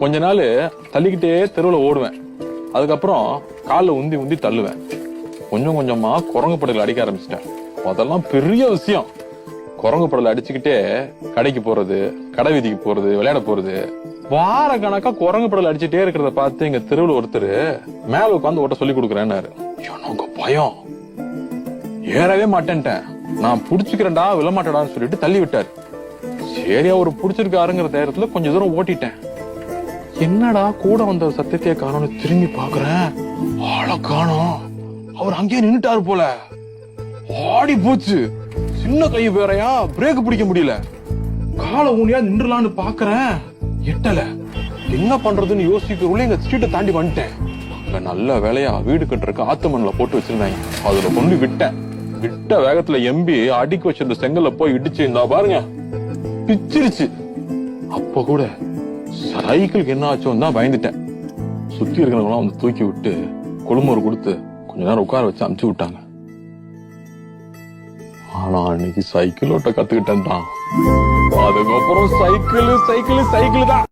கொஞ்ச நாள் தள்ளிக்கிட்டே தெருவில் ஓடுவேன். அதுக்கப்புறம் காலில் உந்தி உந்தி தள்ளுவேன். கொஞ்சம் கொஞ்சமா குரங்கு படல அடிக்க ஆரம்பிச்சிட்டேன். அதெல்லாம் பெரிய விஷயம். குரங்கு படல அடிச்சுக்கிட்டே கடைக்கு போறது, கடை வீதிக்கு போறது, விளையாட போறது. வார கணக்கா குரங்கு படல அடிச்சுட்டே இருக்கிறத பார்த்து எங்க தெருவில் ஒருத்தர் மேல உட்காந்து ஓட்ட சொல்லி கொடுக்குறேன்னாரு. எனக்கு பயம், ஏறவே மாட்டேன்ட்டேன். நான் புடிச்சுக்கிறேன்டா விழமாட்டடான்னு சொல்லிட்டு தள்ளி விட்டாரு. சரியா ஒரு புடிச்சிருக்காருங்கிற தைரியத்துல கொஞ்சம் தூரம் ஓட்டிட்டேன். என்னடா கூட வந்த சத்தியத்தைய காணோம்னு திரும்பி பாக்குறேன். ஆளை காணோம். அவர் அங்கேயே நின்னுட்டாரு போல. ஆடி போச்சு. சின்ன கை வேறையா, பிரேக் பிடிக்க முடியல. காலை ஊனியா நின்றுலான்னு பாக்குறேன், எட்டல. என்ன பண்றதுன்னு யோசிக்கிறதுக்குள்ள எங்க ஸ்ட்ரீட்டை தாண்டி வந்துட்டேன். அங்க நல்ல வேலையா வீடு கட்டுறதுக்கு ஆத்து மண்ணில் போட்டு வச்சிருந்தாங்க. அதுல கொண்டு விட்டேன். விட்ட வேகத்துல எம்பி அடிக்க வச்சிருந்த செங்கல்ல போய் இடிச்சு இருந்தா பாருங்க, பிச்சிருச்சு. அப்ப கூட சைக்கிளுக்கு என்ன ஆச்சோன்னு தான் பயந்துட்டேன். சுத்தி இருக்கிறவங்களாம் வந்து தூக்கி விட்டு குழுமூர் கொடுத்து கொஞ்ச நேரம் உட்கார வச்சு அமுச்சு விட்டாங்க. ஆனா அன்னைக்கு சைக்கிள் ஓட்ட கத்துக்கிட்டேன் தான். அதுக்கப்புறம் சைக்கிள் தான்.